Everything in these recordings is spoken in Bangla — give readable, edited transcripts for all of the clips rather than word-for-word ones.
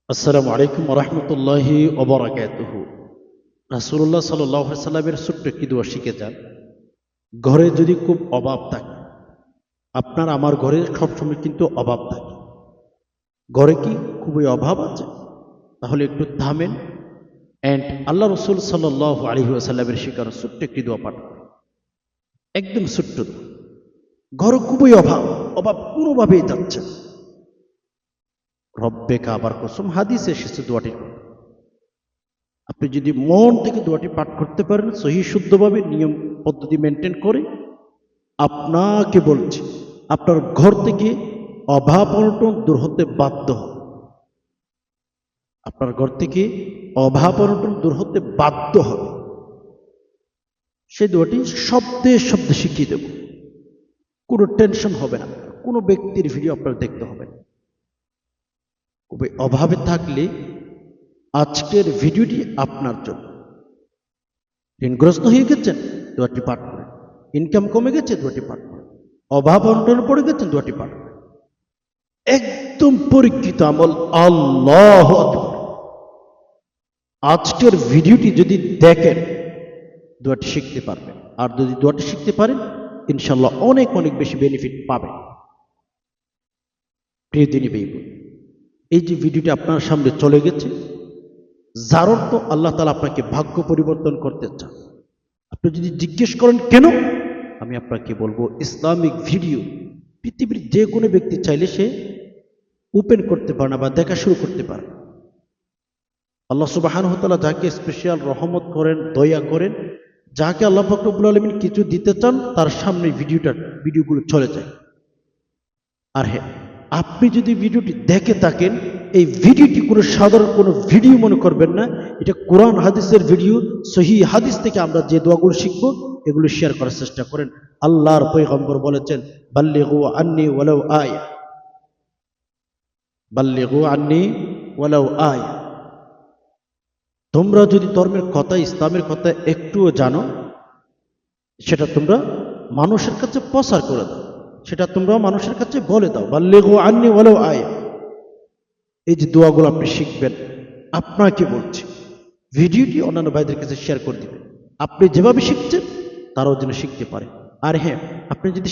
আসসালামু আলাইকুম রহমতুল্লাহি ওবরাকাতুহু। রাসূলুল্লাহ সাল্লাল্লাহু আলাইহি সাল্লামের ছোট্ট একটি দোয়া শিখে যান। ঘরে যদি খুব অভাব থাকে, আপনার আমার ঘরে সবসময় কিন্তু অভাব থাকে, ঘরে কি খুবই অভাব আছে, তাহলে একটু থামেন অ্যান্ড আল্লাহ রসুল সাল্লাল্লাহু আলাইহি ওয়াসাল্লামের শেখানো ছোট্ট একটি দোয়া পাঠ করুন। একদম ছোট্ট দোয়া। ঘরে খুবই অভাব, অভাব কোনোভাবেই যাচ্ছে না। রব্বে কাবার কসম হাদিসে এসেছে দোয়াটি করুন। আপনি যদি মন থেকে দোয়াটি পাঠ করতে পারেন সহি শুদ্ধভাবে নিয়ম পদ্ধতি মেনটেন করে, আপনাকে বলছি আপনার ঘর থেকে অভাব অনটন দূর হতে বাধ্য হবে। আপনার ঘর থেকে অভাব অনটন দূর হতে বাধ্য হবে। সেই দোয়াটি শব্দে শব্দে শিখিয়ে দেব। কোনো টেনশন হবে না, কোনো ব্যক্তির ভিডিও আপনার দেখতে হবে না। খুবই অভাবে থাকলে আজকের ভিডিওটি আপনার জন্য। ঋণগ্রস্ত হয়ে গেছেন, দোয়াটি পাঠ করেন। ইনকাম কমে গেছে, দোয়াটি পাঠ করেন। অভাব অনটনে পড়ে গেছেন, দোয়াটি পাঠ করেন। একদম পরীক্ষিত আমল। আল্লাহু আকবার। আজকের ভিডিওটি যদি দেখেন দোয়াটি শিখতে পারবেন, আর যদি দোয়াটি শিখতে পারেন ইনশাল্লাহ অনেক অনেক বেশি বেনিফিট পাবেন। প্রিয় দিনী ভাই বোন, এই যে ভিডিওটি আপনার সামনে চলে গেছে, যার অর্থ আল্লাহ তাআলা আপনাকে ভাগ্য পরিবর্তন করতে চান। আপনি যদি জিজ্ঞেস করেন কেন, আমি আপনাকে বলবো ইসলামিক ভিডিও পৃথিবীর যে কোনো ব্যক্তি চাইলে সে ওপেন করতে পারে না বা দেখা শুরু করতে পারে। আল্লাহ সুবহানাহু ওয়া তাআলা যাকে স্পেশাল রহমত করেন, দয়া করেন, যাকে আল্লাহ পাক রব্বুল আলামিন কিছু দিতে চান, তার সামনে ভিডিওগুলো চলে যায়। আর হ্যাঁ, আপনি যদি ভিডিওটি দেখে থাকেন, এই ভিডিওটি কোনো সাধারণ কোনো ভিডিও মনে করবেন না। এটা কোরআন হাদিসের ভিডিও। সহিহ হাদিস থেকে আমরা যে দোয়াগুলো শিখব এগুলো শেয়ার করার চেষ্টা করেন। আল্লাহর পয়গম্বর বলেছেন, বাল্লিগু আন্নি ওয়ালাউ আয়া, বাল্লিগু আন্নি ওয়ালাউ আয়া। তোমরা যদি ধর্মের কথা, ইসলামের কথা একটুও জানো, সেটা তোমরা মানুষের কাছে প্রচার করে দাও, সেটা তোমরা মানুষের কাছে বলে দাও। বাল্লিগু আন্নি ওয়ালাউ আয়া। এই যে দোয়াগুলো আপনি শিখবেন, আপনাকে বলছি ভিডিওটি অন্যান্য ভাইদের কাছে শেয়ার করে দিবেন। আপনি যেভাবে শিখছেন তারাও যেন শিখতে পারে। আর হ্যাঁ, আপনি যদি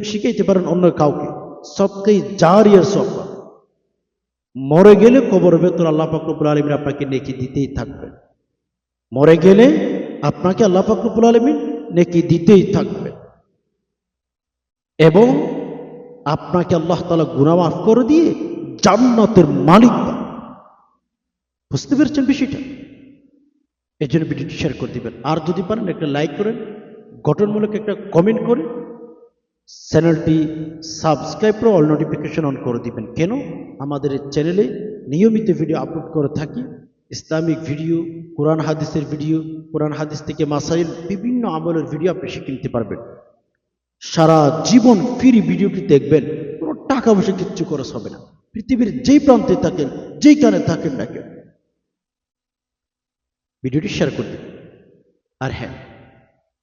শিখাইতে পারেন অন্য কাউকে, সবকেই জারিয়ার সব। মরে গেলে কবরের ভেতর আল্লাহ পাক রব্বুল আলামিন আপনাকে নেকি দিতেই থাকবেন। মরে গেলে আপনাকে আল্লাহ পাক রব্বুল আলামিন নেকি দিতেই থাকবেন, এবং আপনাকে আল্লাহ তাআলা গুনাহ মাফ করে দিয়ে জান্নাতের মালিক বানাবেন। বুঝতে পেরেছেন বিষয়টা? এই জন্য ভিডিওটি শেয়ার করে দিবেন। আর যদি পারেন একটা লাইক করেন, গঠনমূলক একটা কমেন্ট করে চ্যানেলটি সাবস্ক্রাইব করে অল নোটিফিকেশন অন করে দিবেন। কেন? আমাদের এই চ্যানেলে নিয়মিত ভিডিও আপলোড করে থাকি। ইসলামিক ভিডিও, কোরআন হাদিসের ভিডিও, কোরআন হাদিস থেকে মাসাইল, বিভিন্ন আমলের ভিডিও আপনি শিখে নিতে পারবেন। সারা জীবন ফ্রি ভিডিওটি দেখবেন, কোনো টাকা পয়সা কিচ্ছু খরচ হবে না। পৃথিবীর যেই প্রান্তে থাকেন, যেইখানে থাকেন না কেন, ভিডিওটি শেয়ার করে দিন। আর হ্যাঁ,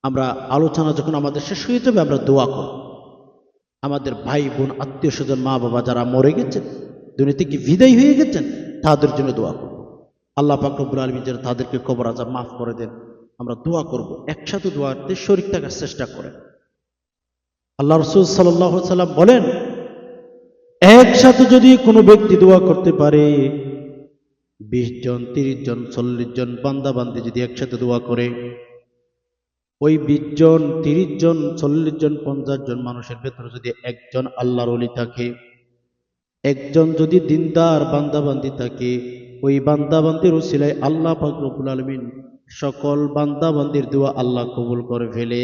আমরা আলোচনা যখন আমাদের শেষ হয়ে যাবে, আমরা দোয়া করব। আমাদের ভাই বোন, আত্মীয় স্বজন, মা বাবা যারা মরে গেছেন, দুনিয়া থেকে বিদায় হয়ে গেছেন, তাদের জন্য দোয়া করব। আল্লাহ পাক রব্বুল আলামিন যেন তাদেরকে কবর আযাব মাফ করে দেন, আমরা দোয়া করব। একসাথে দোয়াতে শরীক থাকার চেষ্টা করেন। আল্লাহ রাসূল সাল্লাল্লাহু আলাইহি সাল্লাম বলেন, একসাথে যদি কোনো ব্যক্তি দোয়া করতে পারে, 20 জন, 30 জন, 40 জন বান্দা বান্দি যদি একসাথে দোয়া করে, ওই 20 জন, 30 জন, 40 জন, 50 জন মানুষের ভেতরে যদি একজন আল্লাহর ওলি থাকে, একজন যদি দিনদার বান্দাবান্দি থাকে, ওই বান্দাবান্দির উসিলায় আল্লাহ পাক রব্বুল আলামিন সকল বান্দাবান্দির দোয়া আল্লাহ কবুল করে ফেলে।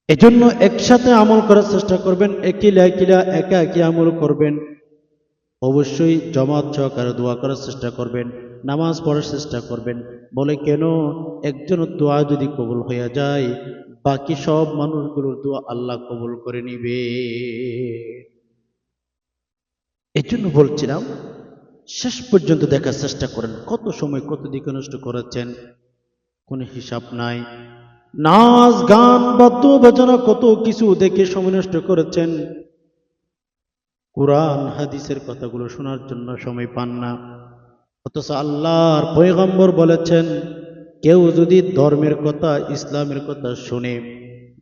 এজন্য একসাথে আমল করার চেষ্টা করবেন। একিলা একা একই আমল করবেন। অবশ্যই জমাত সহকারে দোয়া করার চেষ্টা করবেন, নামাজ পড়ার চেষ্টা করবেন। বলে কেন? একজনের দোয়া যদি কবুল হয়ে যায়, বাকি সব মানুষগুলোর দোয়া আল্লাহ কবুল করে নিবে। এই জন্য বলছিলাম, শেষ পর্যন্ত দেখার চেষ্টা করেন। কত সময় কত দিকে নষ্ট করেছেন, কোনো হিসাব নাই। নাচ গান বাদ্য বাজনা কত কিছু দেখে সময় নষ্ট করেছেন। কোরআন হাদিসের কথাগুলো শোনার জন্য সময় পান না। অথচ আল্লাহর পয়গম্বর বলেছেন, কেউ যদি ধর্মের কথা, ইসলামের কথা শুনে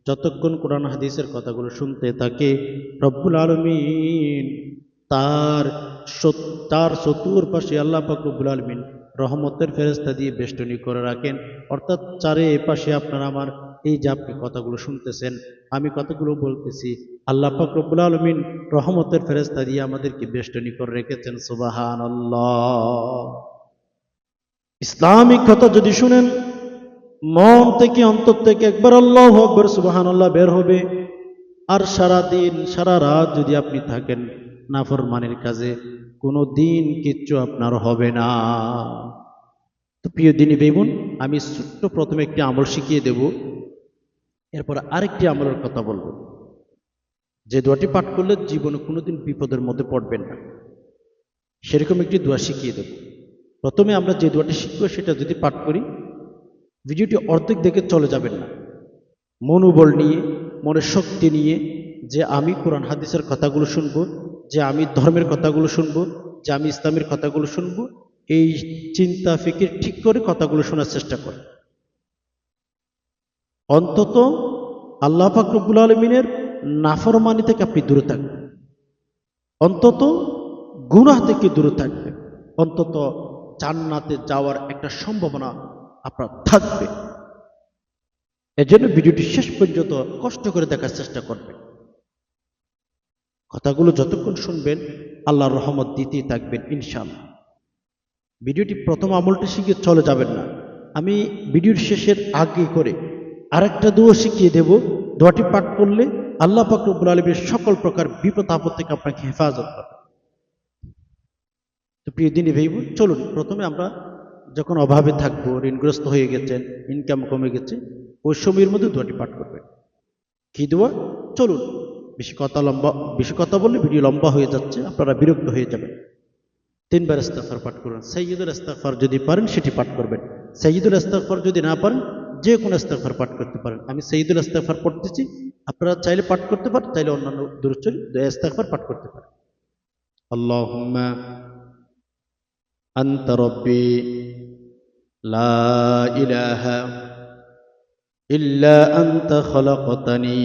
যতক্ষণ কোরআন হাদিসের কথাগুলো শুনতে থাকে, রব্বুল আলামিন তার তার চতুর্পাশে আল্লাহ পাক রব্বুল আলামিন রহমতের ফেরেশতা দিয়ে বেষ্টনী করে রাখেন। অর্থাৎ চারিপাশে আপনার আমার এই যে আপনি কথাগুলো শুনতেছেন, আমি কথাগুলো বলতেছি, আল্লাহ পাক রব্বুল আলামিন রহমতের ফেরেশতা দিয়ে আমাদেরকে বেষ্টনী করে রেখেছেন। সুবহানাল্লাহ। ইসলামিক কথা যদি শুনেন, মন থেকে, অন্তর থেকে একবার আল্লাহু আকবার সুবহানাল্লাহ বের হবে। আর সারা দিন সারা রাত যদি আপনি থাকেন নাফরমানির কাজে, কোনো দিন কিচ্ছু আপনার হবে না। তো প্রিয় দিনী ভাই বোন, আমি ছোট্ট প্রথমে একটি আমল শিখিয়ে দেব, এরপর আরেকটি আমলের কথা বলবো, যে দোয়াটি পাঠ করলে জীবনে কোনোদিন বিপদের মধ্যে পড়বেন না, সেরকম একটি দোয়া শিখিয়ে দেব। প্রথমে আমরা যে দোয়াটি শিখবো সেটা যদি পাঠ করি, ভিডিওটি অর্ধেক দেখে চলে যাবেন না। মনোবল নিয়ে, মনের শক্তি নিয়ে, যে আমি কোরআন হাদিসের কথাগুলো শুনবো, যে আমি ধর্মের কথাগুলো শুনবো, যে আমি ইসলামের কথাগুলো শুনবো, এই চিন্তা ফিকির ঠিক করে কথাগুলো শোনার চেষ্টা করে অন্তত আল্লাহ পাক রব্বুল আলামিনের নাফরমানি থেকে আপনি দূরে থাকবেন, অন্তত গুনাহ থেকে দূরে থাকবেন, অন্তত জান্নাতে যাওয়ার একটা সম্ভাবনা আপনার থাকবে। এজন্য ভিডিওটি শেষ পর্যন্ত কষ্ট করে দেখার চেষ্টা করবেন। কথাগুলো যতক্ষণ শুনবেন আল্লাহর রহমত দিতেই থাকবেন ইনশাআল্লাহ। ভিডিওটি প্রথম আমলটি শিখে চলে যাবেন না। আমি ভিডিওর শেষের আগে করে আরেকটা দোয়া শিখিয়ে দেব। দোয়াটি পাঠ করলে আল্লাহ পাক রব্বুল আলামিনের সকল প্রকার বিপদ আপদ থেকে আপনাকে হেফাজত করবে। তো প্রিয় দিনী ভাই বোন, চলুন প্রথমে আমরা যখন অভাবে থাকবো, ঋণগ্রস্ত হয়ে গেছেন, ইনকাম কমে গেছে, ওই সময়ের মধ্যে দোয়াটি পাঠ করবেন। কি দোয়া? চলুন, বেশি কথা বললে ভিডিও লম্বা হয়ে যাচ্ছে, আপনারা বিরক্ত হয়ে যাবেন। 3 বার ইস্তিগফার পাঠ করুন। সাইয়্যিদুল ইস্তিগফার যদি পারেন সেটি পাঠ করবেন। সাইয়্যিদুল ইস্তিগফার যদি না পারেন, যে কোনো ইস্তিগফার পাঠ করতে পারেন। আমি সাইয়্যিদুল ইস্তিগফার পড়তেছি, আপনারা চাইলে পাঠ করতে পারেন, চাইলে অন্যান্য দুরূদ শরীফ ইস্তিগফার পাঠ করতে পারেন। আল্লাহুম্মা আনতা রাব্বি লা ইলাহা ইল্লা আনতা খালাকতানি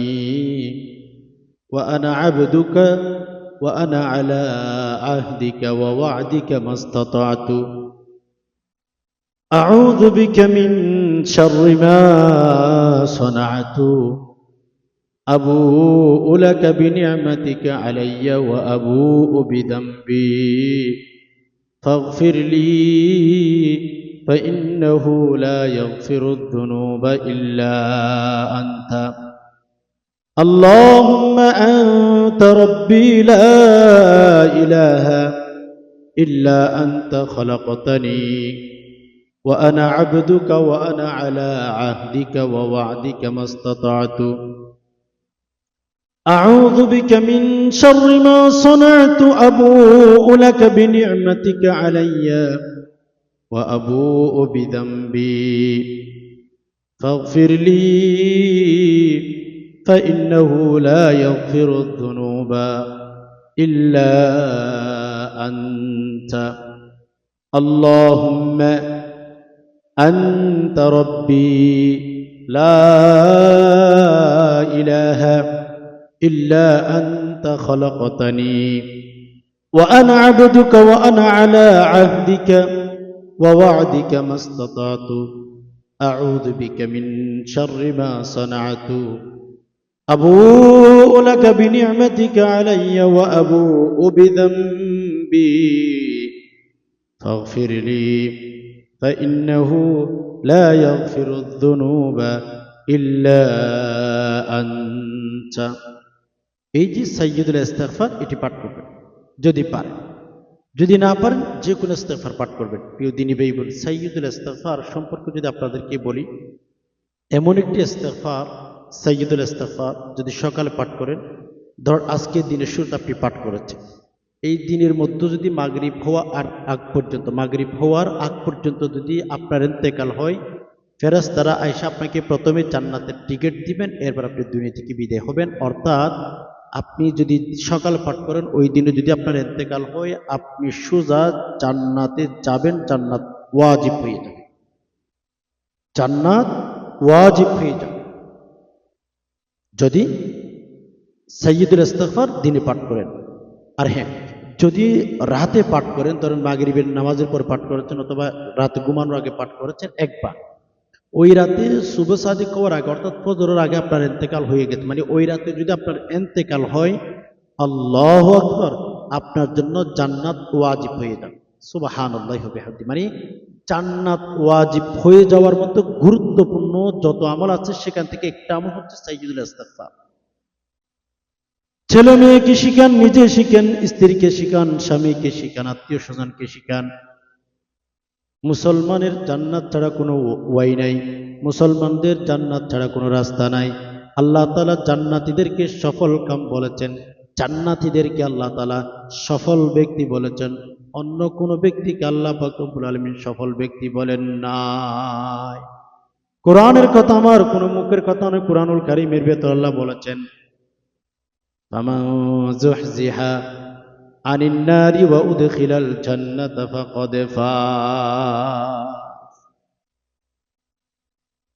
ওয়া আনা আবদুকা ওয়া আনা আলা আহদিকা ওয়া ওয়া'দিকা মাস্তাতা'তু আউযু বিকা মিন শাররি মা সানা'তু আবু'ু লাকা বিনি'মাতিকা আলাইয়া ওয়া আবু'ু বিযামবি ফাগফির লি فإنه لا يغفر الذنوب إلا أنت اللهم أنت ربي لا إله إلا أنت خلقتني وأنا عبدك وأنا على عهدك ووعدك ما استطعت أعوذ بك من شر ما صنعت أبوء لك بنعمتك عليّ وأبوء بذنبي فاغفر لي فإنه لا يغفر الذنوب إلا أنت اللهم أنت ربي لا إله إلا أنت خلقتني وأنا عبدك وأنا على عهدك ووعدك ما استطعت أعوذ بك من شر ما صنعت أبوء لك بنعمتك علي وأبوء بذنبي فاغفر لي فإنه لا يغفر الذنوب إلا أنت এই যে সাইয়্যিদুল ইস্তিগফার এটি পাঠ করবেন যদি পারেন, যদি না পারেন যে কোনো ইস্তিগফার পাঠ করবেন। প্রিয় দিনী ভাই বোন, সাইয়্যিদুল ইস্তিগফার সম্পর্কে যদি আপনাদেরকে বলি, এমন একটি ইস্তিগফার, সাইয়্যিদুল ইস্তিগফার যদি সকালে পাঠ করেন, ধর আজকের দিনের শুরুতে আপনি পাঠ করেছেন, এই দিনের মধ্যে যদি মাগরিব হওয়ার আগ পর্যন্ত যদি আপনার ইন্তেকাল হয়, ফেরেশতারা আয়েশা আপনাকে প্রথমে জান্নাতের টিকিট দিবেন, এরপর আপনি দুনিয়া থেকে বিদায় হবেন। অর্থাৎ আপনি যদি সকাল পাঠ করেন, ওই দিনে যদি আপনার ইন্তেকাল হয়, আপনি সোজা জান্নাতে যাবেন, জান্নাত ওয়াজিব হয়ে যাবে, জান্নাত ওয়াজিব হয়ে যাবে যদি সাইয়্যিদুল ইস্তিগফার দিনে পাঠ করেন। আর হ্যাঁ, যদি রাতে পাঠ করেন, ধরেন মাগরিবের নামাজের পর পাঠ করেছেন অথবা রাতে ঘুমানোর আগে পাঠ করেছেন একবার, ওই রাতে শুভ সাদিক হওয়ার আগে অর্থাৎ ফজরের আগে আপনার ইন্তেকাল হয়ে গেছে, মানে ওই রাতে যদি আপনার ইন্তেকাল হয়, আল্লাহু আকবার, আপনার জন্য জান্নাত ওয়াজিব হয়ে যাবে। সুবহানাল্লাহি ওয়া বিহামদিহি, মানে জান্নাত ওয়াজিব হয়ে যাওয়ার মতো গুরুত্বপূর্ণ যত আমল আছে সেখান থেকে একটা আমল হচ্ছে সাইয়্যিদুল ইস্তিগফার। ছেলে মেয়েকে শিখান, নিজে শিখেন, স্ত্রীকে শিখান, স্বামীকে শিখান, আত্মীয় স্বজনকে শিখান। মুসলমানের জান্নাত ছাড়া কোনো ওয়াই নাই, মুসলমানদের জান্নাত ছাড়া কোনো রাস্তা নাই। আল্লাহ তাআলা জান্নাতীদেরকে সফল কাম বলেছেন, জান্নাতীদেরকে আল্লাহ তাআলা সফল ব্যক্তি বলেছেন। অন্য কোনো ব্যক্তিকে আল্লাহ পাক রব্বুল আলামিন সফল ব্যক্তি বলেন নাই। কোরআনের কথা আমার কোনো মুখের কথা নয়, কোরআনুল কারীমের ভেতর আল্লাহ বলেছেন, ফামান যুহজিহা আনিন নারি ওয়া উদখিলাল জান্নাতা ফাকাদ ফাজ।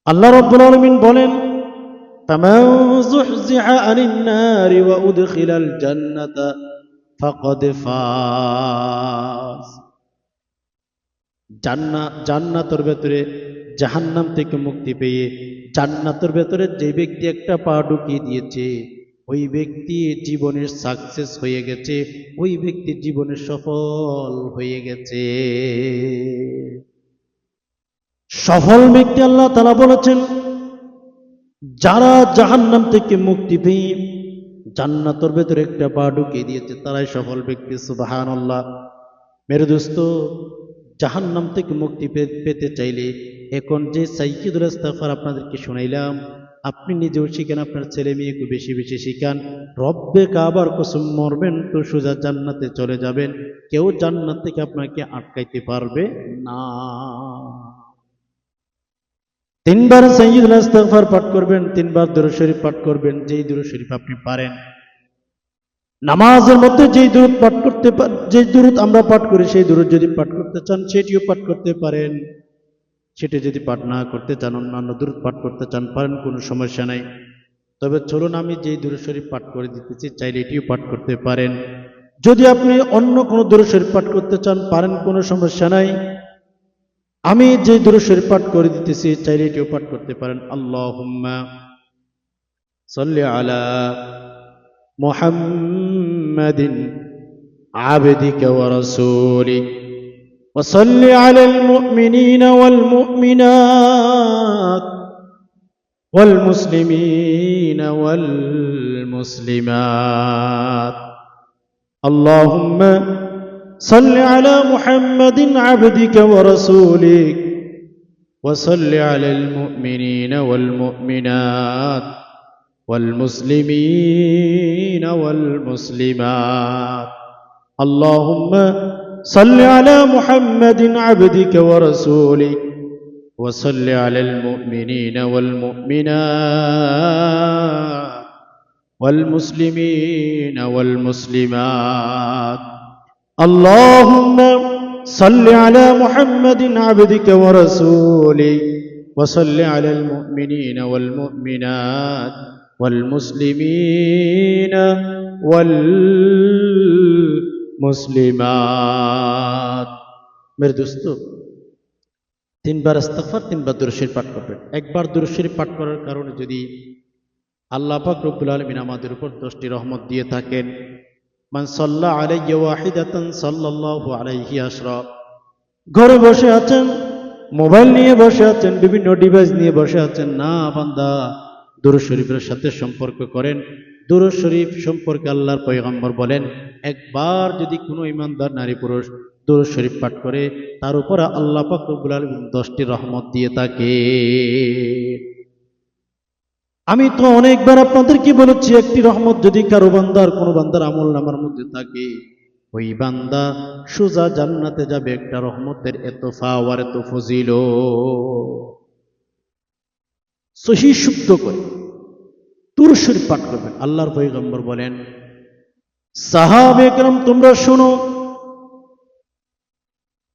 আল্লাহ রাব্বুল আলামিন বলেন, ফামান যুহজিহা আনিন নারি ওয়া উদখিলাল জান্নাতা ফাকাদ ফাজ। জান্নাতের ভেতরে জাহান্নাম থেকে মুক্তি পেয়ে জান্নাতের ভেতরে যে ব্যক্তি একটা পা ঢুকিয়ে দিয়েছে, ওই ব্যক্তি জীবনের সাকসেস হয়ে গেছে, ওই ব্যক্তি জীবনে সফল হয়ে গেছে। সফল ব্যক্তি আল্লাহ তাআলা বলেছেন, যারা জাহান্নাম থেকে মুক্তি পেয়ে জান্নাতের ভেতরে একটা পা ঢুকিয়ে দিয়েছে তারাই সফল ব্যক্তি। সুবহানাল্লাহ। মেরে দোস্ত, জাহান্নাম থেকে মুক্তি পেতে চাইলে এখন যে সাইয়্যিদুল ইস্তিগফার আপনাদেরকে শুনাইলাম, আপনি নিজেও শিখেন, আপনার ছেলে মেয়েকে বেশি বেশি শিখান। রব্বে কাবার কসম, মরবেন তো সোজা জান্নাতে চলে যাবেন, কেউ জান্নাত থেকে আপনাকে আটকাইতে পারবে না। 3 বার সাইয়্যিদুল ইস্তিগফার পাঠ করবেন, 3 বার দুরূদ শরীফ পাঠ করবেন, যেই দুরূদ শরীফ আপনি পারেন। নামাজের মধ্যে যেই দুরূদ পাঠ করতে যেই দুরূদ আমরা পাঠ করি, সেই দুরূদ যদি পাঠ করতে চান সেটিও পাঠ করতে পারেন। সেটি যদি পাঠ না করতে চান, অন্যান্য দুরূদ পাঠ করতে চান, পারেন, কোনো সমস্যা নাই। তবে চলুন আমি যেই দুরূদ শরীফ পাঠ করে দিতেছি, চাইলে এটিও পাঠ করতে পারেন। যদি আপনি অন্য কোনো দুরূদ শরীফ পাঠ করতে চান, পারেন, কোনো সমস্যা নাই। আমি যে দুরূদ শরীফ পাঠ করে দিতেছি, চাইলে এটিও পাঠ করতে পারেন। আল্লাহুম্মা সাল্লি আলা মুহাম্মাদিন আবদিকা ওয়া রাসূলিক ওয়া সাল্লি আলাল মুমিনিনা ওয়াল মুমিনাত ওয়াল মুসলিমিনা ওয়াল মুসলিমাত। আল্লাহুম্মা সাল্লি আলা মুহাম্মাদিন আবদিকা ওয়া রাসূলিক ওয়া সাল্লি আলাল মুমিনিনা ওয়াল মুমিনাত ওয়াল মুসলিমিনা ওয়াল মুসলিমাত। আল্লাহুম্মা সাল্লি আলা মুহাম্মাদিন আবদিকা ওয়া রাসূলিক ওয়া সাল্লি আলাল মুমিনিনা ওয়াল মুমিনাত ওয়াল মুসলিমিনা ওয়াল মুসলিমাত। আল্লাহুম্মা সাল্লি আলা মুহাম্মাদিন আবদিকা ওয়া রাসূলিক ওয়া সাল্লি আলাল মুমিনিনা ওয়াল মুমিনাত ওয়াল মুসলিমিনা ওয়াল মুসলিমাত। মেরে দোস্ত, 3 বার ইস্তিগফার, 3 বার দুরূদ শরীফ পাঠ করবেন। একবার দুরূদ শরীফ পাঠ করার কারণে যদি আল্লাহ পাক রব্বুল আলামিন আমাদের উপর 10টি রহমত দিয়ে থাকেন, মান সাল্লা আলাইহি ওয়াহিদাতান সাল্লাল্লাহু আলাইহি আশরা। ঘরে বসে আছেন, মোবাইল নিয়ে বসে আছেন, বিভিন্ন ডিভাইস নিয়ে বসে আছেন, না বান্দা, দুরূদ শরীফের সাথে সম্পর্ক করেন। দুরূদ শরীফ সম্পর্কে আল্লাহর পয়গম্বর বলেন, একবার যদি কোনো ইমানদার নারী পুরুষ দুরূদ শরীফ পাঠ করে, তার উপর আল্লাহ পাক রব্বুল আলামিন 10টি রহমত দিয়ে থাকে। আমি তো অনেকবার আপনাদেরকে বলেছি, একটি রহমত যদি কারো বান্দার, কোনো বান্দার আমল নামার মধ্যে থাকে, ওই বান্দা সোজা জান্নাতে যাবে। একটা রহমতের এত পাওয়ার, এত ফজিলত। সহিহ শুদ্ধ করে দুরূদ শরীফ পাঠ করবেন। আল্লাহর পয়গম্বর বলেন, সাহাবে কেরাম তোমরা শোনো,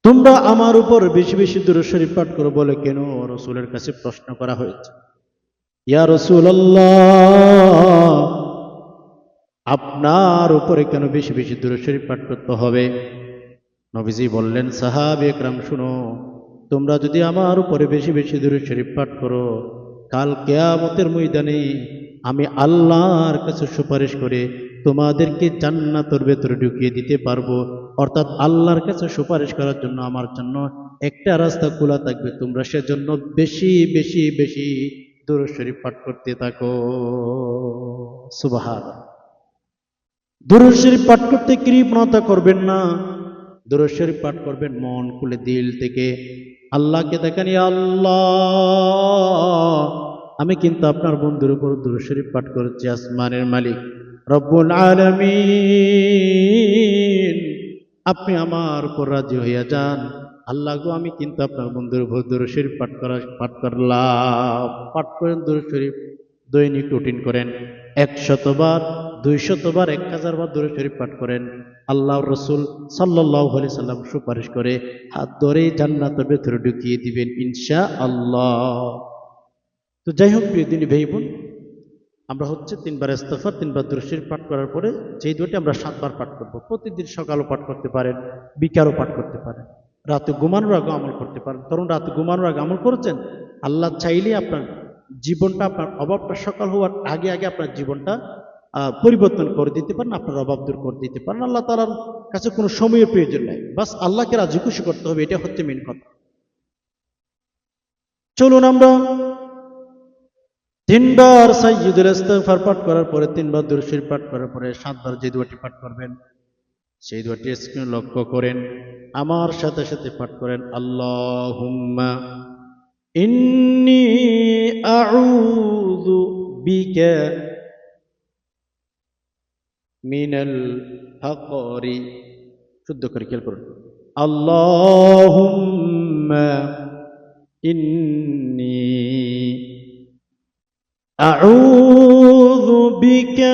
তোমরা আমার উপর বেশি বেশি দুরূদ শরীফ পাঠ করো। বলে কেন? রাসূলের কাছে প্রশ্ন করা হয়েছে, ইয়া রাসূলুল্লাহ, আপনার উপরে কেন বেশি বেশি দুরূদ শরীফ পাঠ করতে হবে? নবীজি বললেন, সাহাবে একরাম শুনো, তোমরা যদি আমার উপরে বেশি বেশি দুরূদ শরীফ পাঠ করো, কাল কিয়ামতের ময়দানে আমি আল্লাহর কাছে সুপারিশ করে তোমাদেরকে জান্নাতের ভেতরে ঢুকিয়ে দিতে পারবো। অর্থাৎ আল্লাহর কাছে সুপারিশ করার জন্য আমার জন্য একটা রাস্তা খোলা থাকবে। তোমরা সেজন্য বেশি বেশি বেশি দুরূদ শরীফ পাঠ করতে থাকো। সুবহানাল্লাহ। দুরূদ শরীফ পাঠ করতে কৃপণতা করবেন না। দুরূদ শরীফ পাঠ করবেন মন খুলে, দিল থেকে। আল্লাহকে দেখেন, ইয়া আল্লাহ, আমি কিন্তু আপনার বন্ধুর উপর দুরূদ শরীফ পাঠ করেছি। আসমানের মালিক রব্বুল আলামিন, আপনি আমার উপর রাজি হইয়া যান। আল্লাহ গো, আমি কিন্তু আপনার বন্ধুর উপর দুরূদ শরীফ পাঠ করলাম। পাঠ করেন দুরূদ শরীফ, দৈনিক রুটিন করেন। 100 বার, 200 বার, 1000 বার দুরূদ শরীফ পাঠ করেন। আল্লাহর রাসূল সাল্লাল্লাহু আলাইহি সাল্লাম সুপারিশ করে হাত ধরে জান্নাতের ভেতরে ঢুকিয়ে দিবেন ইনশাআল্লাহ। তো যাই হোক, প্রিয় দিনী ভাই বোন, আমরা 3 বার ইস্তিগফার, 3 বার দুরূদ শরীফ পাঠ করার পরে যেই দুটি আমরা 7 বার পাঠ করব। প্রতিদিন সকালও পাঠ করতে পারেন, বিকালও পাঠ করতে পারেন, রাতে ঘুমানোর আগে আমল করতে পারেন। ধরুন রাতে ঘুমানোর আগে আমল করেছেন, আল্লাহ চাইলে আপনার জীবনটা, আপনার অভাবটা সকাল হওয়ার আগে আগে আপনার জীবনটা পরিবর্তন করে দিতে পারেন, আপনার অভাব দূর করে দিতে পারেন। আল্লাহ তাআলার কাছে কোনো সময়ের প্রয়োজন নাই, বাস আল্লাহকে রাজি খুশি করতে হবে, এটা হচ্ছে মেন কথা। চলুন আমরা 3 বার সাইয়্যিদুল ইস্তিগফার পাঠ করার পরে, 3 বার দুরূদ শরীফ পাঠ করার পরে 7 বার যে দোয়াটি পাঠ করবেন, সেই দোয়াটি স্ক্রিনে লক্ষ্য করেন, আমার সাথে সাথে পাঠ করেন, আল্লাহুম্মা ইন্নী আউযু বিকা মিনাল ফাকরি। শুদ্ধ করে খেয়াল করুন, আল্লাহুম্মা ইন্নী আউযু বিকা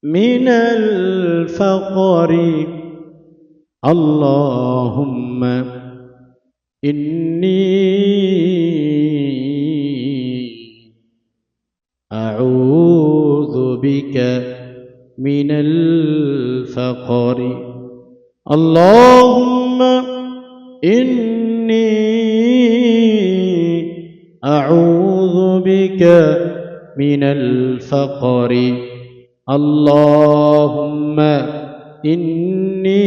মিনাল ফাকরি, আল্লাহুম্মা ইন্নী আউযু বিকা মিনাল ফাকরি, আল্লাহুম্মা ইন্নী আউযু বিকা মিনাল ফাকরি, আল্লাহুম্মা ইন্নী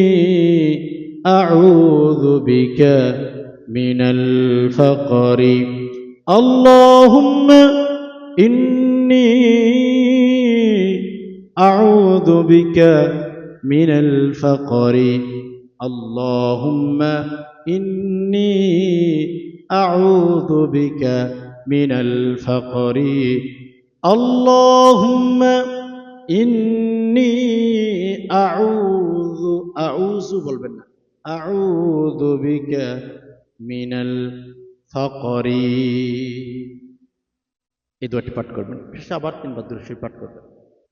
আউযু বিকা মিনাল ফাকরি, আল্লাহুম্মা ইন্নী আউযু বিকা মিনাল ফাকরি, আল্লাহুম্মা ইন্নী আউযু বিকা মিনাল ফাকরি, আল্লাহুম্মা ইন্নী আউযু বলবেন না, আউযু বিকা মিনাল ফাকরি। এই দোয়াটি পাঠ করবেন, শেষে আবার 3 বার দুরূদ শরীফ পাঠ করবেন।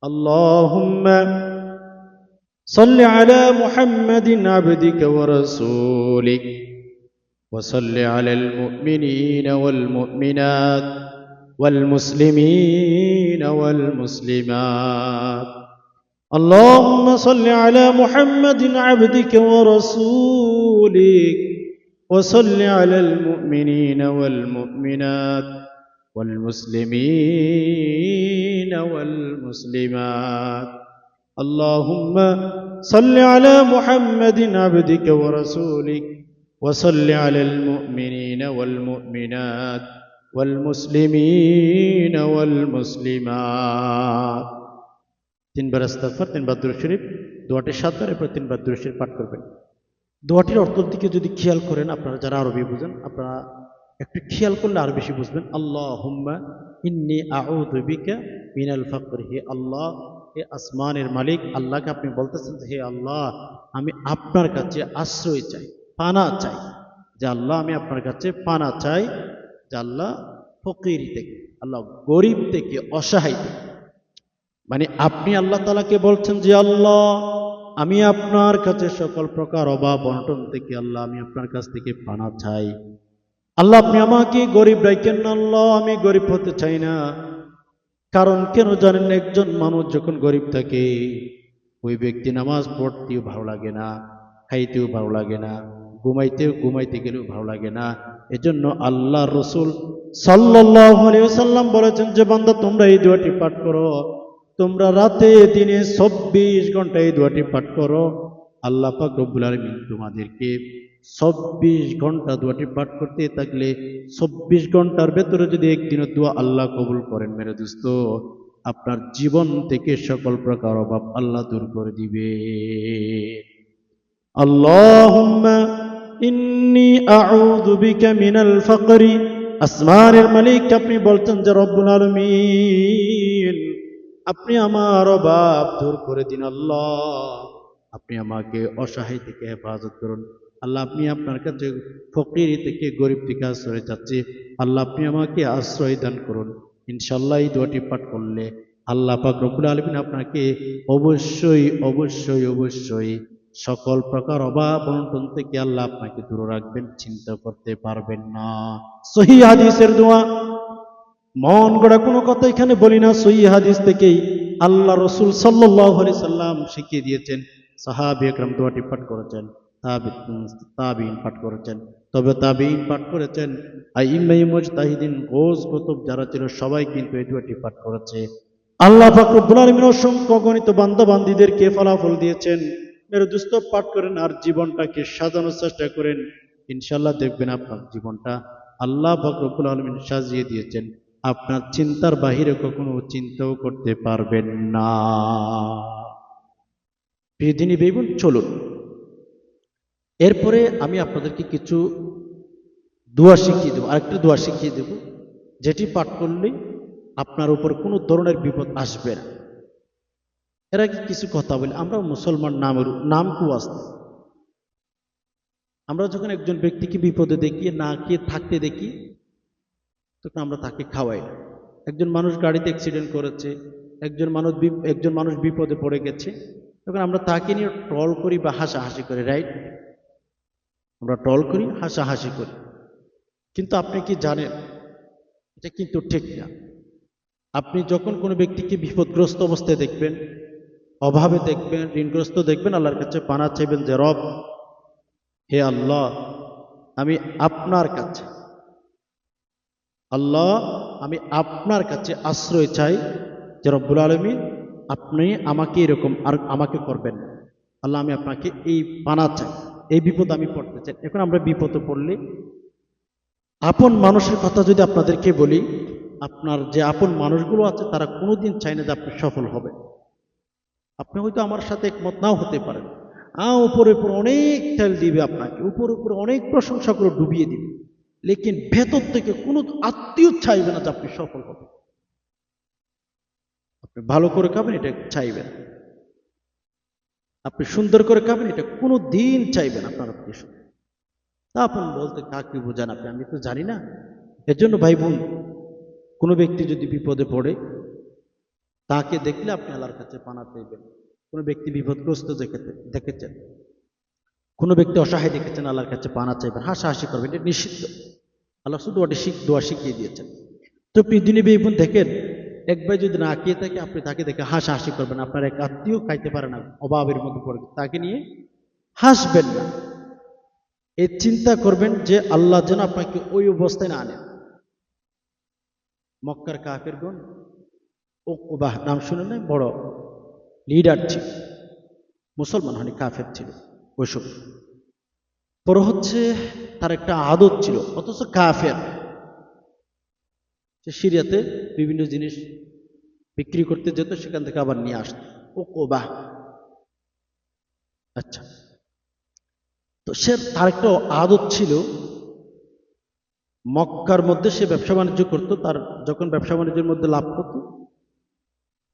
আল্লাহুম্মা সাল্লি আলা মুহাম্মাদিন আবদিকা ওয়া রাসূলিক ওয়া সাল্লি আলাল মুমিনিনা ওয়াল মুমিনাত ওয়াল মুসলিমিনা ওয়াল মুসলিমাত। اللهم صل على محمد عبدك ورسولك وصل على المؤمنين والمؤمنات والمسلمين والمسلمات. اللهم صل على محمد عبدك ورسولك وصل على المؤمنين والمؤمنات والمسلمين والمسلمات. 3 বার ইস্তিগফার, 3 বার দুরূদ শরীফ, দোয়াটি 7 বার, এরপর 3 বার দুরূদ শরীফ পাঠ করবেন। দোয়াটির অর্থের দিকে যদি খেয়াল করেন, আপনারা যারা আরবি বুঝেন, আপনারা একটু খেয়াল করলে আরো বেশি বুঝবেন। আল্লাহুম্মা ইন্নী আউযু বিকা মিনাল ফাকরি, হে আল্লাহ, হে আসমানের মালিক, আল্লাহকে আপনি বলতেছেন যে হে আল্লাহ, আমি আপনার কাছে আশ্রয় চাই, পানা চাই, যে আল্লাহ আমি আপনার কাছে পানা চাই, যে আল্লাহ ফকির থেকে, আল্লাহ গরিব থেকে, অসহায় থেকে। মানে আপনি আল্লাহ তাআলাকে বলছেন যে আল্লাহ, আমি আপনার কাছে সকল প্রকার অভাব অনটন থেকে আল্লাহ আমি আপনার কাছ থেকে পানা চাই। আল্লাহ আপনি আমাকে গরিব রাখেন না আল্লাহ, আমি গরিব হতে চাই না। কারণ কেন জানেন, একজন মানুষ যখন গরিব থাকে ওই ব্যক্তি নামাজ পড়তেও ভালো লাগে না, খাইতেও ভালো লাগে না, ঘুমাইতে গেলেও ভালো লাগে না। এজন্য আল্লাহ রসুল সাল্লাল্লাহু আলাইহি ওয়াসাল্লাম বলেছেন যে বান্দা তোমরা এই দোয়াটি পাঠ করো, তোমরা রাতে দিনে 24 ঘন্টা এই দোয়াটি পাঠ করো। আল্লাহ পাক রব্বুল আলামিন তোমাদেরকে 24 ঘন্টা দোয়াটি পাঠ করতে থাকলে 24 ঘন্টার ভেতরে যদি একদিনের দোয়া আল্লাহ কবুল করেন মেরে দোস্ত, আপনার জীবন থেকে সকল প্রকার অভাব আল্লাহ দূর করে দিবে। আল্লাহুম্মা ইন্নী আউযু বিকা মিনাল ফাকরি। আসমানের মালিক আপনি বলছেন যে রব্বুল আলামিন, আপনি আমার অভাব দূর করে দিন আল্লাহ, আপনি আমাকে অসহায় থেকে হেফাজত করুন আল্লাহ, আপনি আপনার কাছে ফকির থেকে গরিব থেকে আশ্রয় চাচ্ছি আল্লাহ, আপনি আমাকে আশ্রয় দান করুন। ইনশাআল্লাহ এই দোয়াটি পাঠ করলে আল্লাহ পাক রব্বুল আলামিন আপনাকে অবশ্যই অবশ্যই অবশ্যই সকল প্রকার অভাব অনটন থেকে আল্লাহ আপনাকে দূরে রাখবেন, চিন্তা করতে পারবেন না। সহিহ হাদিসের দোয়া, মন গড়া কোনো কথা এখানে বলি না, সহিহ হাদিস থেকেই আল্লাহ রসুল সাল্লাল্লাহু আলাইহি সাল্লাম শিখিয়ে দিয়েছেন। সাহাবী একরাম দোয়াটি পাঠ করেছেন, তাবিঈন পাঠ করেছেন, তবে তাবিঈন পাঠ করেছেন, আইম্মায়ে মুজতাহিদিন গোজ কুতুব যারা ছিল সবাই কিন্তু এই দোয়াটি পাঠ করেছে। আল্লাহ পাক রব্বুল আলামিন অসংখ্য গণিত বান্দা বান্দীদেরকে ফলাফল দিয়েছেন। মেরে দোস্ত পাঠ করেন আর জীবনটাকে সাজানোর চেষ্টা করেন, ইনশাআল্লাহ দেখবেন আপনার জীবনটা আল্লাহ পাক রব্বুল আলামিন সাজিয়ে দিয়েছেন, আপনার চিন্তার বাহিরে কখনো চিন্তাও করতে পারবেন না। প্রিয় দিনী ভাই বোন, চলুন এরপরে আমি আপনাদেরকে কিছু দোয়া শিখিয়ে দেবো, আরেকটা দোয়া শিখিয়ে দেব, যেটি পাঠ করলে আপনার উপর কোনো ধরনের বিপদ আসবে না। এর আগে কিছু কথা বলি, আমরা মুসলমান নাম কুয়াস্তে, আমরা যখন একজন ব্যক্তিকে বিপদে দেখি, না খেয়ে থাকতে দেখি, তখন আমরা তাকে খাওয়াই না। একজন মানুষ গাড়িতে অ্যাক্সিডেন্ট করেছে, একজন মানুষ বিপদে পড়ে গেছে, তখন আমরা তাকে নিয়ে ট্রল করি বা হাসাহাসি করি, রাইট? আমরা ট্রল করি, হাসাহাসি করি, কিন্তু আপনি কি জানেন এটা কিন্তু ঠিক না। আপনি যখন কোনো ব্যক্তিকে বিপদগ্রস্ত অবস্থায় দেখবেন, অভাবে দেখবেন, ঋণগ্রস্ত দেখবেন, আল্লাহর কাছে পানা চাইবেন যে রব, হে আল্লাহ, আমি আপনার কাছে, আল্লাহ আমি আপনার কাছে আশ্রয় চাই যে রব্বুল আলামিন আপনি আমাকে এরকম আর আমাকে করবেন না আল্লাহ, আমি আপনাকে এই পানা চাই, এই বিপদ আমি পড়তে চাই। এখন আমরা বিপদে পড়লে আপন মানুষের কথা যদি আপনাদেরকে বলি, আপনার যে আপন মানুষগুলো আছে তারা কোনোদিন চায় না যে আপনি সফল হবেন। আপনি হয়তো আমার সাথে একমত নাও হতে পারেন, উপরে উপরে অনেক তেল দিবে আপনাকে, উপরে উপরে অনেক প্রশংসা করে ডুবিয়ে দিবে, লেকিন ভেতর থেকে কোনো আত্মীয় চাইবে না যে আপনি সফল হবেন। আপনি ভালো করে খাবেন এটা চাইবেন, আপনি সুন্দর করে খাবেন এটা কোনো দিন চাইবেন আপনার আত্মীয়। তা আপনি বলতে কাকে বোঝান আপনি, আমি তো জানি না। এর জন্য ভাই বোন, কোনো ব্যক্তি যদি বিপদে পড়ে তাকে দেখলে আপনি আল্লাহর কাছে পানা চাইবেন। কোনো ব্যক্তি বিপদগ্রস্ত দেখেছেন, কোনো ব্যক্তি অসহায় দেখেছেন, আল্লাহর কাছে পানা চাইবেন, হাসাহাসি করবেন, এটা নিষিদ্ধ। আল্লাহ শুধু দোয়া শিখিয়ে দিয়েছেন। তো পৃথিবী ভাই বোন দেখেন, একবার যদি না খেয়ে থাকে আপনি তাকে দেখে হাসাহাসি করবেন, আপনার এক আত্মীয় খাইতে পারে না, অভাবের মধ্যে পড়ে, তাকে নিয়ে হাসবেন না, এই চিন্তা করবেন যে আল্লাহ যেন আপনাকে ওই অবস্থায় না আনেন। মক্কার কাফেরগণ, উকবাহ নাম শুনে নাই, বড় লিডার ছিল, মুসলমান হয়নি, কাফের ছিল ওই সময়। পরে হচ্ছে তার একটা আদত ছিল, অথচ কাফের, সে সিরিয়াতে বিভিন্ন জিনিস বিক্রি করতে যেত, সেখান থেকে আবার নিয়ে আসতো, উকবাহ। আচ্ছা, তো সে তার একটা আদত ছিল, মক্কার মধ্যে সে ব্যবসা বাণিজ্য করতো, তার যখন ব্যবসা বাণিজ্যের মধ্যে লাভ করতো,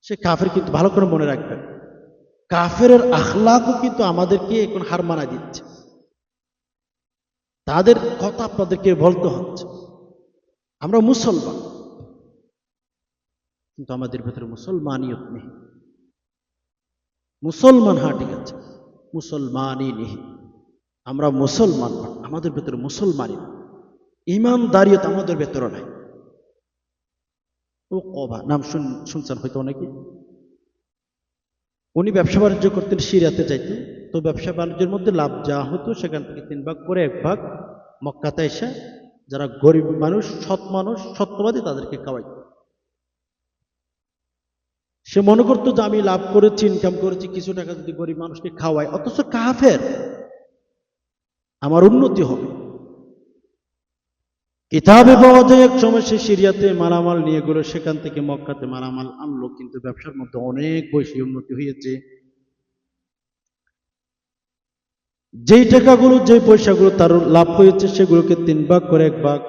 সে কাফের, কিন্তু ভালো করে মনে রাখবেন, কাফেরের আখলাকও কিন্তু আমাদেরকে এখন হার মানা দিচ্ছে, তাদের কথা আপনাদেরকে বলতে হচ্ছে। আমরা মুসলমান, কিন্তু আমাদের ভেতরে মুসলমানিয়ত নেই। মুসলমান, হ্যাঁ ঠিক আছে, মুসলমানই নেই। আমরা মুসলমান, আমাদের ভেতরে মুসলমানই নেই। ইমানদারিয়ত আমাদের ভেতরে নাই। ও কবা নাম শুনছেন হয়তো অনেকে। উনি ব্যবসা বাণিজ্য করতেন, সিরিয়াতে যাইতেন। তো ব্যবসা বাণিজ্যের মধ্যে লাভ যা হতো সেখান থেকে 3 ভাগ করে 1 ভাগ মক্কাতে এসে যারা গরিব মানুষ, সৎ মানুষ, সত্যবাদী তাদেরকে খাওয়াই। সে মনে করতো যে আমি লাভ করেছি, ইনকাম করেছি, কিছু টাকা যদি গরিব মানুষকে খাওয়াই, অথচ কাফের, আমার উন্নতি হবে। কিতাবে পাওয়া যায় এক সময় সে সিরিয়াতে মালামাল নিয়ে গেল, সেখান থেকে মক্কাতে মালামাল আনলো, কিন্তু ব্যবসার মধ্যে অনেক বেশি উন্নতি হয়েছে। যেই টাকাগুলো, যে পয়সাগুলো তার লাভ হয়েছে, সেগুলোকে 3 ভাগ করে 1 ভাগ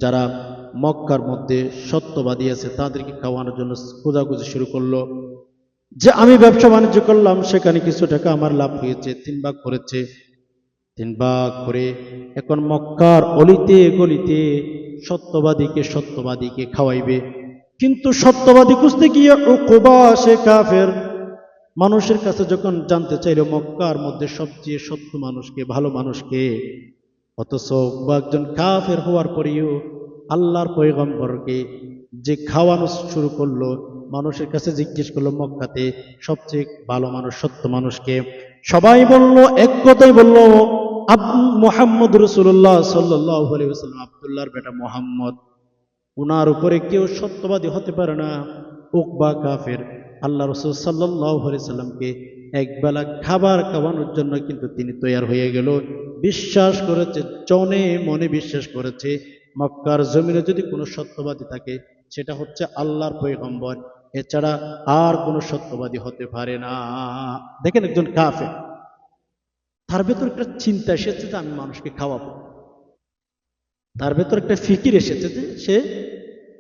যারা মক্কার মধ্যে সত্যবাদী আছে তাদেরকে খাওয়ানোর জন্য খোঁজাখুঁজি শুরু করলো। যে আমি ব্যবসা বাণিজ্য করলাম, সেখানে কিছু টাকা আমার লাভ হয়েছে, 3 ভাগ করেছে। 3 ভাগ করে এখন মক্কার অলিতে গলিতে সত্যবাদীকে খাওয়াইবে। কিন্তু সত্যবাদী খুঁজতে গিয়ে উকবা সে কাফের মানুষের কাছে যখন জানতে চাইল মক্কার মধ্যে সবচেয়ে সত্য মানুষকে, ভালো মানুষকে, অথচ একজন কাফের হওয়ার পরেও আল্লাহর পয়গম্বরকে যে খাওয়ানো শুরু করলো, মানুষের কাছে জিজ্ঞেস করলো মক্কাতে সবচেয়ে ভালো মানুষ, সত্য মানুষকে, সবাই বলল, এক কথাই বলল, মুহাম্মদ রাসূলুল্লাহ সাল্লাল্লাহু আলাইহি ওয়াসাল্লাম, আব্দুল্লাহর বেটা মুহাম্মদ। উনার উপরে কেউ সত্যবাদী হতে পারে না। উকবা কাফের আল্লাহ রাসূল সাল্লাল্লাহু আলাইহি সাল্লামকে একবেলা খাবার খাওয়ানোর জন্য কিন্তু তিনি তৈয়ার হয়ে গেল। বিশ্বাস করেছে, জনে মনে বিশ্বাস করেছে, মক্কার জমিনে যদি কোনো সত্যবাদী থাকে সেটা হচ্ছে আল্লাহর পয়গম্বর, এছাড়া আর কোনো সত্যবাদী হতে পারে না। দেখেন, একজন কাফের, তার ভেতর একটা চিন্তা এসেছে যে আমি মানুষকে খাওয়াবো। তার ভেতর একটা ফিকির এসেছে যে সে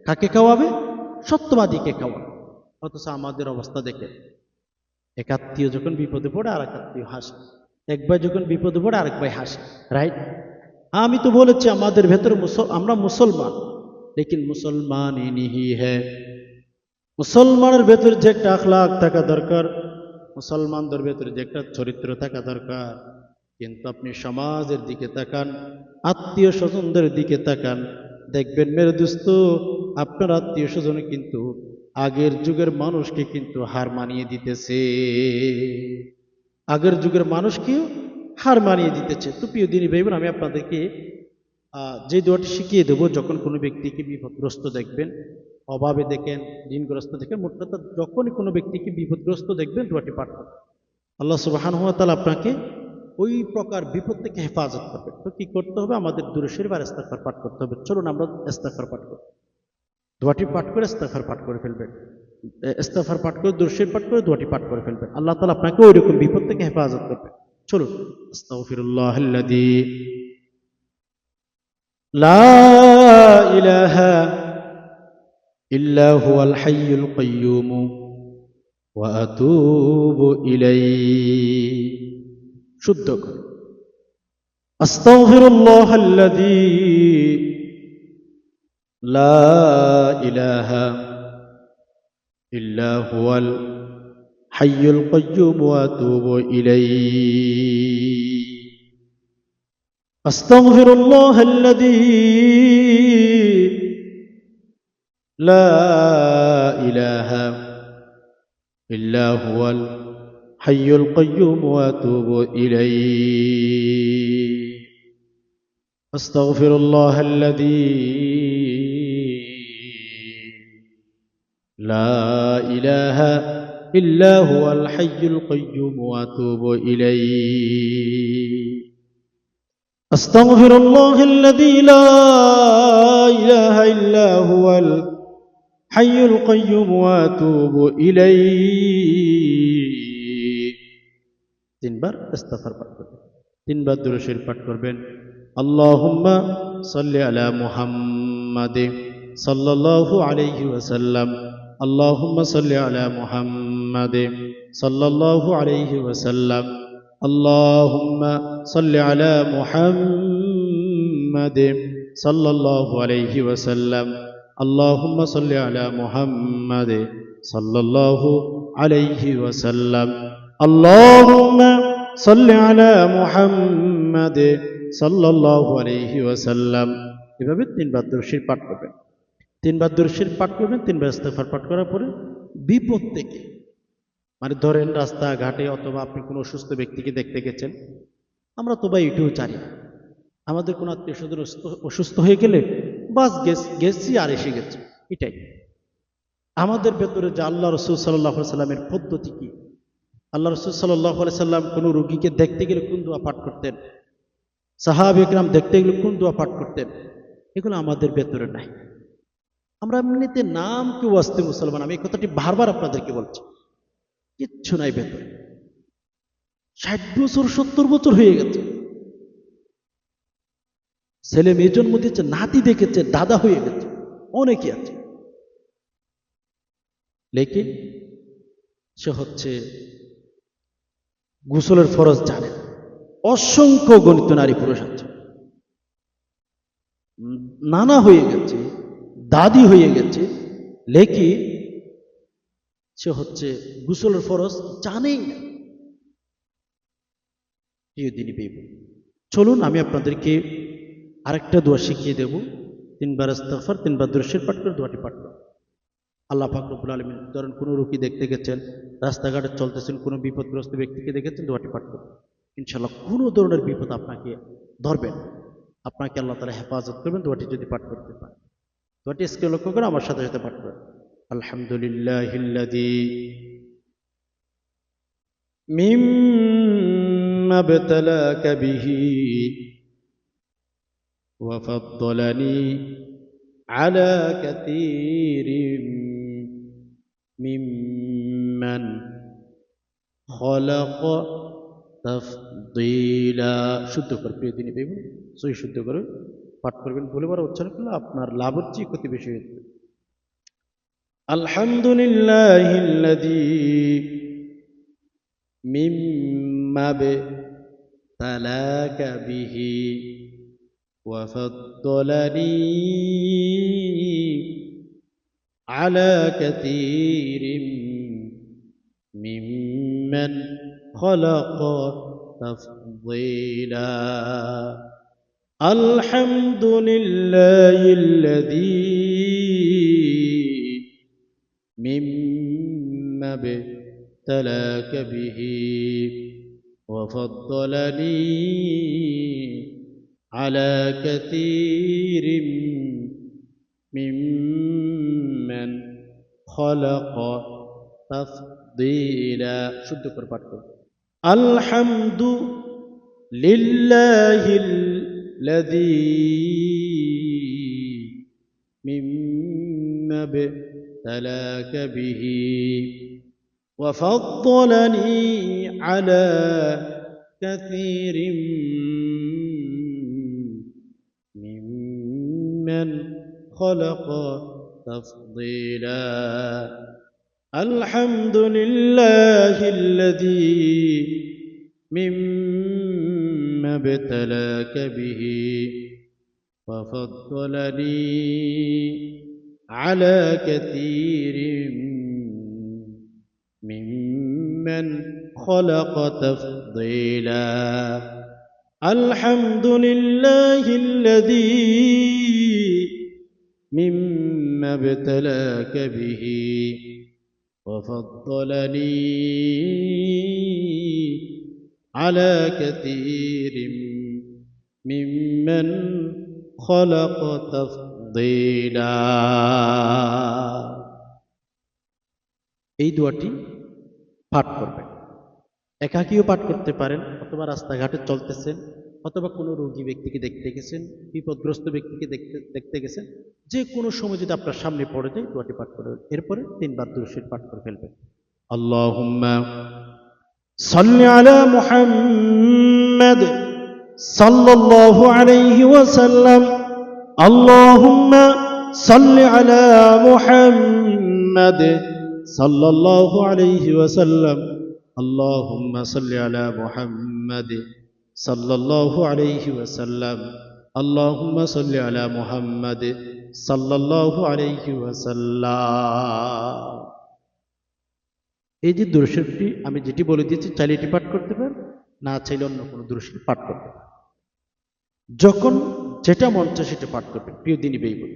কাকে খাওয়াবে? সত্যবাদীকে খাওয়াবে। অথচ আমাদের অবস্থা দেখে, এক আত্মীয় যখন বিপদে পড়ে আর এক আত্মীয় হাসে, এক ভাই যখন বিপদে পড়ে আরেক ভাই হাসে, রাইট? আমি তো বলেছি আমাদের ভেতরে আমরা মুসলমান, লেকিন মুসলমান ই নিহি হ্যায়। মুসলমানের ভেতরে যে একটা আখলাক থাকা দরকার, মুসলমানদের ভেতরে যে একটা চরিত্র থাকা দরকার, কিন্তু আপনি সমাজের দিকে তাকান, আত্মীয় স্বজনদের দিকে তাকান, দেখবেন মেরে দোস্ত, আপনার আত্মীয় স্বজনে কিন্তু আগের যুগের মানুষকে কিন্তু হার মানিয়ে দিতেছে। আগের যুগের মানুষকে হার মানিয়ে দিতেছে। তো প্রিয় দিনী ভাই বোন, আমি আপনাদেরকে যে দোয়াটি শিখিয়ে দেবো, যখন কোনো ব্যক্তিকে বিপদগ্রস্ত দেখবেন, অভাবে দেখেন, ঋণগ্রস্ত দেখেন, মোট কথা যখনই কোনো ব্যক্তিকে বিপদগ্রস্ত দেখবেন, দোয়াটি পাঠ করবেন। আল্লাহ সুবহানাহু ওয়া তাআলা আপনাকে ওই প্রকার বিপদ থেকে হেফাজত করবে। তো কি করতে হবে? আমাদের দুরূদ শরীফ আর ইস্তিগফার পাঠ করতে হবে। চলুন আমরা ইস্তিগফার পাঠ করি। দোয়াটি পাঠ করে ইস্তিগফার পাঠ করে ফেলবেন। ইস্তিগফার পাঠ করে, দুরূদ শরীফ পাঠ করে দোয়াটি পাঠ করে ফেলবেন। আল্লাহ তাআলা আপনাকে ওই রকম বিপদ থেকে হেফাজত করবে। চলুন। আস্তাগফিরুল্লাহাল্লাযী লা ইলাহা ইল্লা হুয়াল হাইয়ুল কাইয়্যুম ওয়া আতুবু ইলাইহি। শুদ্ধ করে আস্তাগফিরুল্লাহাল্লাযী লা ইলাহা ইল্লা হুয়াল হাইয়ুল কাইয়্যুম ওয়া আতুবু ইলাইহি। আস্তাগফিরুল্লাহাল্লাযী লা ইলাহা ইল্লা হুয়াল হাইয়ুল কাইয়্যুম ওয়া আতুবু ইলাইহি। আস্তাগফিরুল্লাহাল্লাযী লা ইলাহা ইল্লা হুয়াল হাইয়ুল কাইয়্যুম ওয়া আতুবু ইলাইহি। আস্তাগফিরুল্লাহাল্লাযী লা ইলাহা ইল্লা হুয়াল হাইয়ুল কাইয়্যুম ওয়া আতুবু ইলাইহি। 3 বার ইস্তিগফার পাঠ করবেন, 3 বার দুরূদ শরীফ পাঠ করবেন। আল্লাহুম্মা সাল্লি আলা মুহাম্মাদ সাল্লাল্লাহু আলাইহি ওয়াসাল্লাম। আল্লাহুম্মা সাল্লি আলা মুহাম্মাদ সাল্লাল্লাহু আলাইহি ওয়াসাল্লাম। আল্লাহুম্মা সাল্লি আলা মুহাম্মাদ সাল্লাল্লাহু আলাইহি ওয়াসাল্লাম। আল্লাহুম্মা সাল্লি আলা মুহাম্মাদ সাল্লাল্লাহু আলাইহি ওয়াসাল্লাম। আল্লাহুম্মা সাল্লি আলা মুহাম্মাদ সাল্লাল্লাহু আলাইহি ওয়াসাল্লাম। এভাবে তিনবার দরুদ শরীফ পাঠ করবেন। তিনবার দরুদ শরীফ পাঠ করবেন, তিনবার ইস্তিগফার পাঠ করার পরে বিপদ থেকে, মানে ধরেন রাস্তাঘাটে অথবা আপনি কোনো অসুস্থ ব্যক্তিকে দেখতে গেছেন, আমরা তো ভাই এটাও জানি আমাদের কোনো আত্মীয় স্বজন অসুস্থ হয়ে গেলে বাস গেছি আর এসে গেছে, এটাই আমাদের ভেতরে। যে আল্লাহ রসুল সাল্লাহ সাল্লামের পদ্ধতি কি, আল্লাহ রসুল সাল্লাহ সাল্লাম কোনো রুগীকে দেখতে গেলে কোন দোয়া পাঠ করতেন, সাহাবা একরাম দেখতে গেলে কোন দোয়া পাঠ করতেন, এগুলো আমাদের ভেতরে নাই। আমরা এমনিতে নাম কেউ আসতে মুসলমান, আমি এই কথাটি বারবার আপনাদেরকে বলছি, কিচ্ছু নাই ভেতরে। 60 বছর 70 বছর হয়ে গেছে, ছেলে মেয়ে জন্ম দিচ্ছে, নাতি দেখেছে, দাদা হয়ে গেছে, অনেকে আছে, লেকিন সে হচ্ছে গোসলের ফরজ জানে। অসংখ্য গণিত নারী পুরুষ আছে, নানা হয়ে গেছে, দাদি হয়ে গেছে, লেকিন সে হচ্ছে গোসলের ফরজ জানেই না। প্রিয় দিনী ভাই বোন, চলুন আমি আপনাদেরকে আরেকটা দোয়া শিখিয়ে দেব। তিনবার ইস্তিগফার, তিনবার দরুদ শরীফ পাঠ করে দোয়াটি পাঠ করুন। আল্লাহ পাক রব্বুল আলামিন, ধরেন কোনো রোগী দেখতে গেছেন, রাস্তাঘাটে চলতেছেন, কোনো বিপদগ্রস্ত ব্যক্তিকে দেখেছেন, দোয়াটি পাঠ করুন। ইনশাআল্লাহ কোনো ধরনের বিপদ আপনাকে ধরবেন, আপনাকে আল্লাহ তাআলা হেফাজত করবেন দোয়াটি যদি পাঠ করতে পারেন। দোয়াটি স্ক্রিনে লক্ষ্য করে আমার সাথে সাথে পাঠ করেন। আলহামদুলিল্লাহিল্লাযী মিম্মা ইবতালাকা বিহি ওয়া ফাদ্দালানি আলা কাসীরিম মিম্মান খলাক তাফদীলা। শুদ্ধ করে প্রিয় দিনী ভাই বোন, সহি শুদ্ধ করে পাঠ করবেন। ভুলে বড় উচ্চারণ করলে আপনার লাভের চেয়ে ক্ষতি বেশি হয়ে যাবে। আলহামদুলিল্লাহিল্লাযী মিম্মা ইবতালাকা বিহি ওয়া ফাদ্দালানি আলা কাসীরিম মিম্মান খলাক তাফদীলা। আলহামদুলিল্লাহিল্লাযী মিম্মা ইবতালাকা বিহি ওয়া ফাদ্দালানি আলা কাসীরিম মিম্মান খলাক তাফদীলা। শুদ্ধ করে পাঠ করুন। আলহামদু লিল্লাহিল্লাযী মিম্মা ইবতালাকা বিহি ওয়া ফাদ্দালানি আলা কাসীরিম মিম্মান খলাক তাফদীলা। আলহামদুলিল্লাহিল্লাযী মিম্মা ইবতালাকা বিহি ওয়া ফাদ্দালানি আলা কাসীরিম মিম্মান খলাক তাফদীলা। আলহামদুলিল্লাহিল্লাযী মিম্মা ইবতালাকা বিহি ওয়া ফাদ্দালানি আলা কাসীরিম মিম্মান খলাক তাফদীলা। এই দোয়াটি পাঠ করবেন, একাকীও পাঠ করতে পারেন, অথবা রাস্তাঘাটে চলতেছেন, অথবা কোনো রোগী ব্যক্তিকে দেখতে গেছেন, বিপদগ্রস্ত ব্যক্তিকে দেখতে গেছেন, যে কোনো সময় যদি আপনার সামনে পড়ে যায় দোয়াটি পাঠ করবেন। এরপরে তিনবার দরুদ শরীফ পাঠ করে ফেলবেন। আল্লাহুম্মা সাল্লি আলা মুহাম্মাদ সাল্লাল্লাহু আলাইহি ওয়াসাল্লাম। আল্লাহুম্মা সাল্লি আলা মুহাম্মাদ সাল্লাল্লাহু আলাইহি ওয়াসাল্লাম। আল্লাহুম্মা সাল্লি আলা মুহাম্মাদ সাল্লাল্লাহু আলাইহি ওয়াসাল্লাম। আল্লাহুম্মা সাল্লি আলা মুহাম্মাদ সাল্লাল্লাহু আলাইহি ওয়াসাল্লাম। এই যে দুরূদ শরীফটি আমি যেটি বলে দিয়েছি, চাইলে এটি পাঠ করতে পারেন, না চাইলে অন্য কোনো দুরূদ শরীফ পাঠ করতে পারেন। যখন যেটা মন চায় সেটা পাঠ করবেন। প্রিয় দিনী ভাই বোন,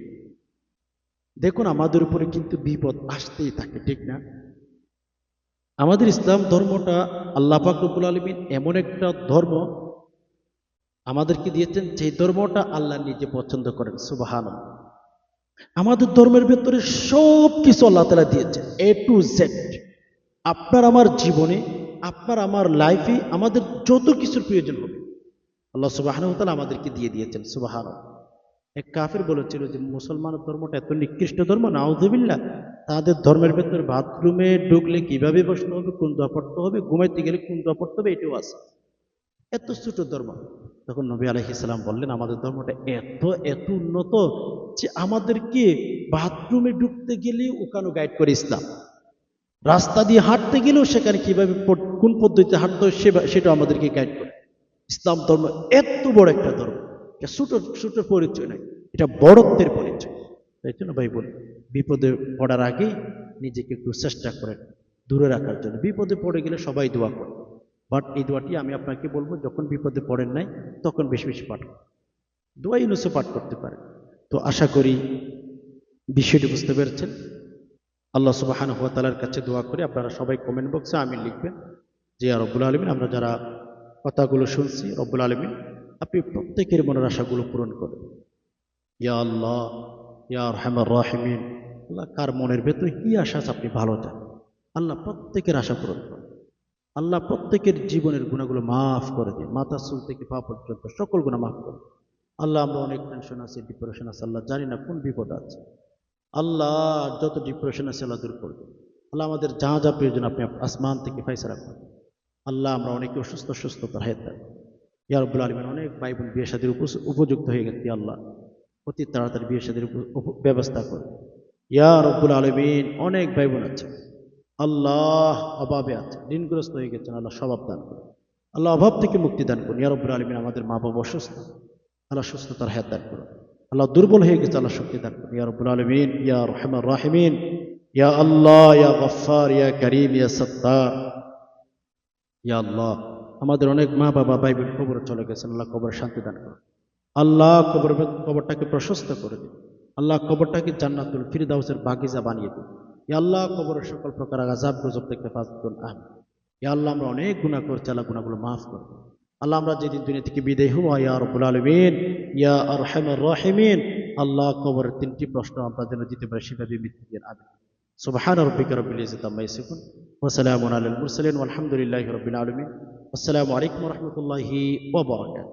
দেখুন আমাদের উপরে কিন্তু বিপদ আসতেই থাকে, ঠিক না? আমাদের ইসলাম ধর্মটা আল্লাহ পাক রব্বুল আলামিন এমন একটা ধর্ম আমাদেরকে দিয়েছেন, যে ধর্মটা আল্লাহ নিজে পছন্দ করেন। সুবহানাল্লাহ। আমাদের ধর্মের ভেতরে সব কিছু আল্লাহ তাআলা দিয়েছেন, এ টু জেড। আপনার আমার জীবনে, আপনার আমার লাইফে আমাদের যত কিছুর প্রয়োজন হবে আল্লাহ সুবহানাহু ওয়া তাআলা আমাদেরকে দিয়ে দিয়েছেন। সুবহানাল্লাহ। এক কাফির বলেছিল যে মুসলমানের ধর্মটা এত নিকৃষ্ট ধর্ম, নাউযুবিল্লাহ, তাদের ধর্মের ভেতরে বাথরুমে ঢুকলে কিভাবে বসতে হবে, কোন দোয়া পড়তে হবে, ঘুমাইতে গেলে কোন দোয়া পড়তে হবে, এটাও আছে। এত ছোট ধর্ম। তখন নবী আলাইহিস সালাম বললেন, আমাদের ধর্মটা এত এত উন্নত যে আমাদেরকে বাথরুমে ঢুকতে গেলে ওখানে গাইড করে ইসলাম। রাস্তা দিয়ে হাঁটতে গেলেও সেখানে কিভাবে কোন পদ্ধতিতে হাঁটতে হয় সেটা আমাদেরকে গাইড করে। ইসলাম ধর্ম এত বড় একটা ধর্ম, এটা ছোট ছোট পরিচয় নয়, এটা বড়ত্বের পরিচয়। তাই জন্য ভাই বোন, বিপদে পড়ার আগে নিজেকে একটু চেষ্টা করেন দূরে রাখার জন্য। বিপদে পড়ে গেলে সবাই দোয়া করে, বাট এই দোয়াটি আমি আপনাকে বলবো, যখন বিপদে পড়েন নাই তখন বেশি বেশি পাঠ করুন। দোয়া ইউনূসও পাঠ করতে পারেন। তো আশা করি বিষয়টি বুঝতে পেরেছেন। আল্লাহ সুবহানাহু ওয়া তাআলার কাছে দোয়া করি, আপনারা সবাই কমেন্ট বক্সে আমিন লিখবেন যে ইয়া রব্বুল আলামিন, আমরা যারা কথাগুলো শুনছি, রব্বুল আলামিন আপনি প্রত্যেকের মনের আশাগুলো পূরণ করেন। ইয়া আল্লাহ, ইয়া আরহামার রাহিমিন, আল্লাহ কার মনের ভেতরে কি আশা আছে আপনি ভালো জানেন। আল্লাহ প্রত্যেকের আশা পূরণ করেন। আল্লাহ প্রত্যেকের জীবনের গুণাগুলো মাফ করে দিন, মাথা চুল থেকে পা পর্যন্ত সকল গুণা মাফ করে। আল্লাহ আমরা অনেক টেনশন আছে, ডিপ্রেশন আছে, আল্লাহ জানি না কোন বিপদ আছে। আল্লাহ যত ডিপ্রেশন আছে আল্লাহ দূর করবেন। আল্লাহ আমাদের যা যা প্রয়োজন আপনি আসমান থেকে ফায়সালা করেন। আল্লাহ আমরা অনেকে অসুস্থ, সুস্থতার হায়াত দেন। ইয়া রব্বুল আলামিন, অনেক ভাই বোন বিয়ে শাদীর উপযুক্ত হয়ে গেছে, আল্লাহ অতি তাড়াতাড়ি বিয়ে শাদীর ব্যবস্থা করে। ইয়া রব্বুল আলামিন, অনেক ভাই বোন আছে আল্লাহ অভাবে আছে, ঋণগ্রস্ত হয়ে গেছেন, আল্লাহ স্বভাব দান করুন। আল্লাহ অভাব থেকে মুক্তি দান করুন। ইয়া রব্বুল আলামিন, আমাদের মা বাবা অসুস্থ, আল্লাহ সুস্থতার হায়াত দান করুন। আল্লাহ দুর্বল হয়ে গেছে, আল্লাহ শক্তি দান করুন। ইয়া রব্বুল আলামিন, ইয়া আরহামার রাহিমিন, ইয়া আল্লাহ, ইয়া গফফার, ইয়া করিম, ইয়া সত্তার। ইয়া আল্লাহ, আমাদের অনেক মা বাবা ভাই বোন কবরে চলে গেছেন, আল্লাহ কবরে শান্তি দান করুন। আল্লাহ কবরটাকে প্রশস্ত করে দিন। আল্লাহ কবরটাকে জান্নাতুল ফিরদাউসের বাগিচা বানিয়ে দিন। ইয়া আল্লাহ, কবরের সকল প্রকার আযাব গজব থেকে হেফাজত করুন। আমিন। ইয়া আল্লাহ, আমরা অনেক গুনাহ করছি, আল্লাহ গুনাহগুলো মাফ করুন। আল্লাহ, আমরা যেদিন দুনিয়া থেকে বিদায় হব, ইয়া রাব্বুল আলামিন, ইয়া আরহামার রাহিমিন, আল্লাহ কবরের 3টি প্রশ্ন আমরা যেন দিতে পারি, সেভাবে মৃত্যু দিন। আমিন। সুবহান রাব্বিকা রাব্বিল ইজ্জাতি আম্মা ইয়াসিফুন ওয়া সালামুন আলাল মুরসালিন ওয়ালহামদুলিল্লাহি রাব্বিল আলামিন। আসসালামু আলাইকুম ওয়া রাহমাতুল্লাহি ওয়া বারাকাতুহু।